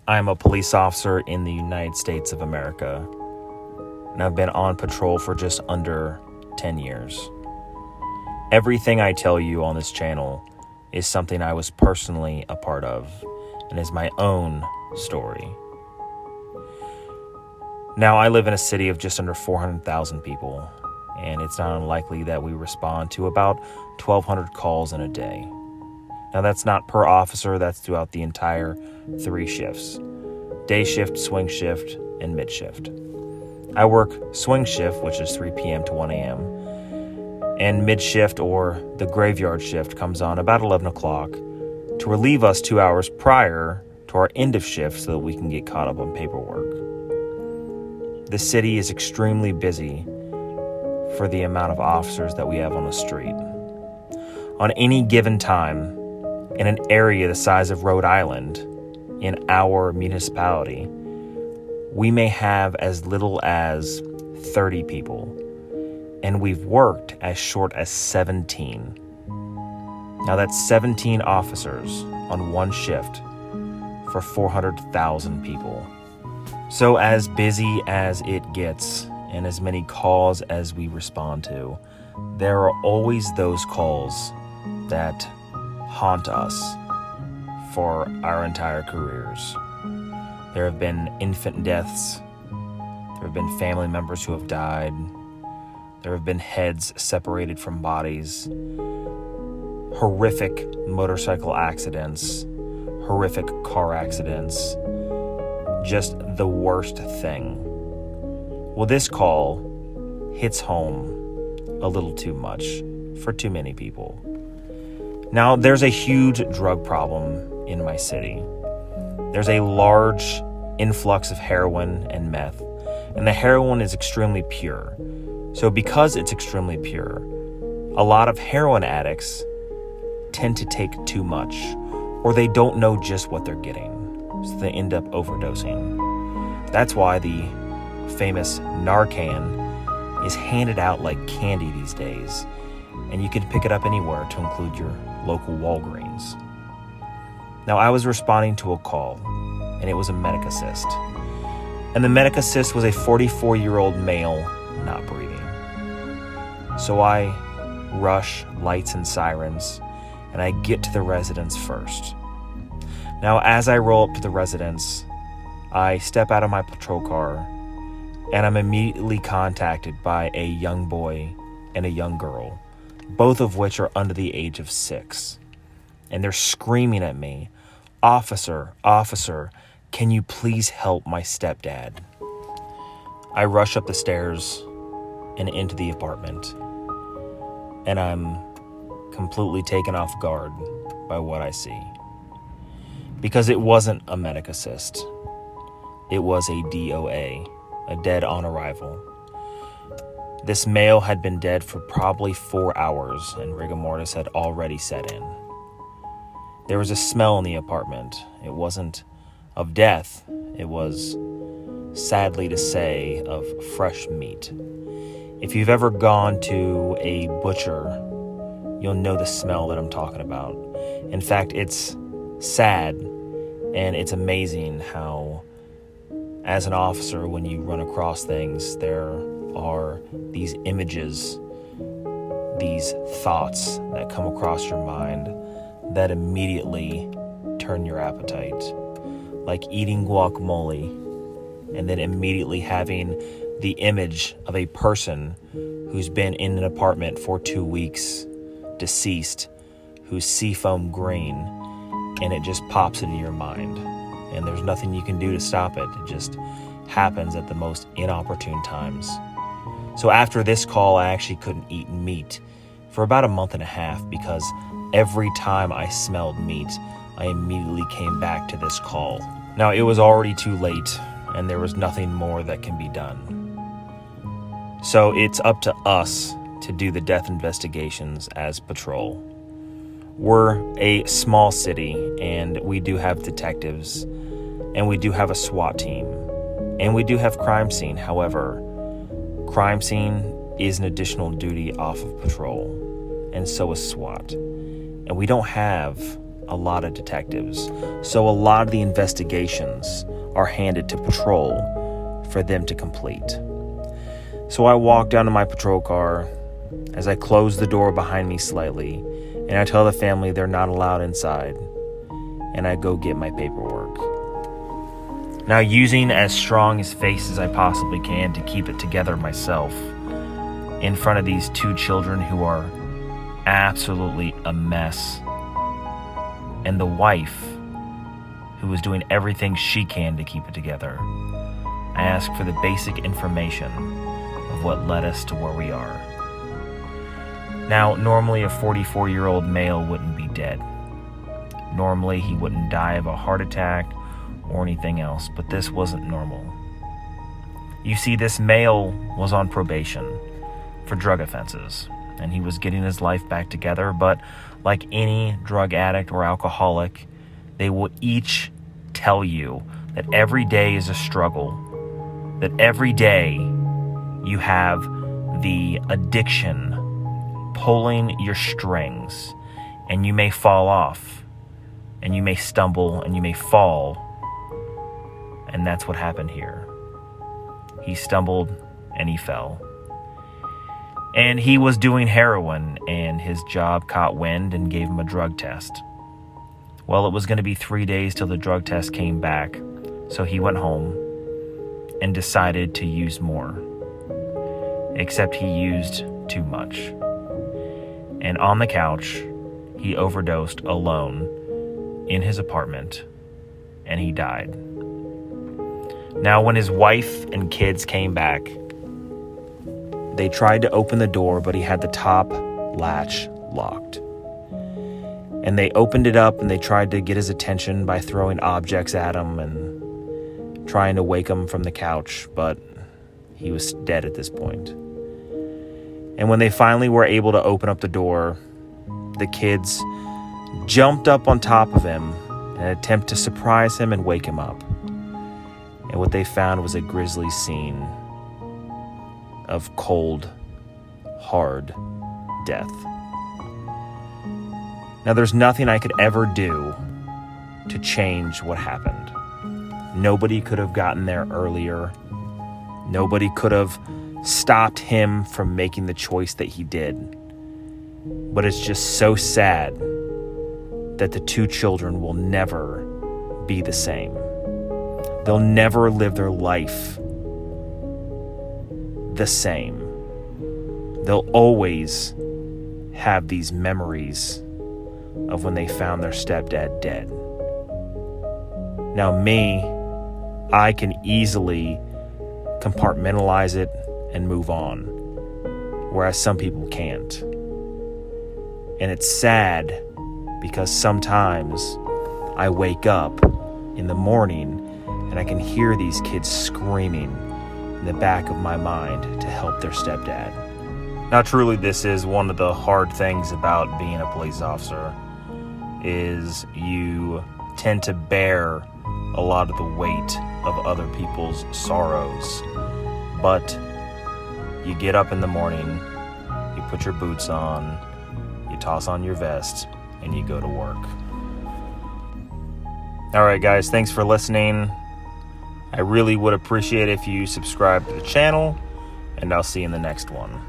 I'm a police officer in the United States of America, and I've been on patrol for just under 10 years. Everything I tell you on this channel is something I was personally a part of and is my own story. Now, I live in a city of just under 400,000 people, and it's not unlikely that we respond to about 1,200 calls in a day. Now, that's not per officer, that's throughout the entire 3 shifts: day shift, swing shift, and mid shift. I work swing shift, which is 3 p.m. to 1 a.m., and mid shift, or the graveyard shift, comes on about 11 o'clock to relieve us 2 hours prior to our end of shift so that we can get caught up on paperwork. The city is extremely busy for the amount of officers that we have on the street. On any given time, in an area the size of Rhode Island, in our municipality, we may have as little as 30 people, and we've worked as short as 17. Now that's 17 officers on one shift for 400,000 people. So as busy as it gets, and as many calls as we respond to, there are always those calls that haunt us for our entire careers. There have been infant deaths. There have been family members who have died. There have been heads separated from bodies. Horrific motorcycle accidents. Horrific car accidents. Just the worst thing. Well, this call hits home a little too much for too many people. Now, there's a huge drug problem in my city. There's a large influx of heroin and meth, and the heroin is extremely pure. So because it's extremely pure, a lot of heroin addicts tend to take too much, or they don't know just what they're getting, so they end up overdosing. That's why the famous Narcan is handed out like candy these days, and you can pick it up anywhere, to include your local Walgreens. Now, I was responding to a call, and it was a medic assist. And the medic assist was a 44-year-old male not breathing. So I rush lights and sirens, and I get to the residence first. Now, as I roll up to the residence, I step out of my patrol car, and I'm immediately contacted by a young boy and a young girl, both of which are under the age of 6. And they're screaming at me, "Officer, officer, can you please help my stepdad?" I rush up the stairs and into the apartment, and I'm completely taken off guard by what I see. Because it wasn't a medic assist. It was a DOA, a dead on arrival. This male had been dead for probably 4 hours, and rigor mortis had already set in. There was a smell in the apartment. It wasn't of death. It was, sadly to say, of fresh meat. If you've ever gone to a butcher, you'll know the smell that I'm talking about. In fact, it's sad, and it's amazing how, as an officer, when you run across things, there are these images, these thoughts that come across your mind that immediately turn your appetite. Like eating guacamole and then immediately having the image of a person who's been in an apartment for 2 weeks, deceased, who's seafoam green, and it just pops into your mind. And there's nothing you can do to stop it. It just happens at the most inopportune times. So after this call, I actually couldn't eat meat for about a month and a half, because every time I smelled meat, I immediately came back to this call. Now, it was already too late, and there was nothing more that can be done. So it's up to us to do the death investigations as patrol. We're a small city, and we do have detectives, and we do have a SWAT team, and we do have crime scene. However, crime scene is an additional duty off of patrol, and so is SWAT. And we don't have a lot of detectives. So a lot of the investigations are handed to patrol for them to complete. So I walk down to my patrol car as I close the door behind me slightly, and I tell the family they're not allowed inside, and I go get my paperwork. Now, using as strong as face as I possibly can to keep it together myself, in front of these two children who are absolutely a mess, and the wife who is doing everything she can to keep it together, I ask for the basic information of what led us to where we are. Now, normally a 44-year-old male wouldn't be dead. Normally he wouldn't die of a heart attack or anything else, but this wasn't normal. You see, this male was on probation for drug offenses, and he was getting his life back together, but like any drug addict or alcoholic, they will each tell you that every day is a struggle, that every day you have the addiction pulling your strings, and you may fall off, and you may stumble, and you may fall, and that's what happened here. He stumbled and he fell. And he was doing heroin, and his job caught wind and gave him a drug test. Well, it was going to be 3 days till the drug test came back, so he went home and decided to use more. Except he used too much. And on the couch, he overdosed alone in his apartment, and he died. Now, when his wife and kids came back, they tried to open the door, but he had the top latch locked. And they opened it up, and they tried to get his attention by throwing objects at him and trying to wake him from the couch, but he was dead at this point. And when they finally were able to open up the door, the kids jumped up on top of him in an attempt to surprise him and wake him up. And what they found was a grisly scene of cold, hard death. Now, there's nothing I could ever do to change what happened. Nobody could have gotten there earlier. Nobody could have stopped him from making the choice that he did. But it's just so sad that the two children will never be the same. They'll never live their life the same. They'll always have these memories of when they found their stepdad dead. Now, me, I can easily compartmentalize it and move on, whereas some people can't. And it's sad because sometimes I wake up in the morning and I can hear these kids screaming in the back of my mind to help their stepdad. Now, truly, this is one of the hard things about being a police officer, is you tend to bear a lot of the weight of other people's sorrows. But you get up in the morning, you put your boots on, you toss on your vest, and you go to work. All right, guys, thanks for listening. I really would appreciate if you subscribe to the channel, and I'll see you in the next one.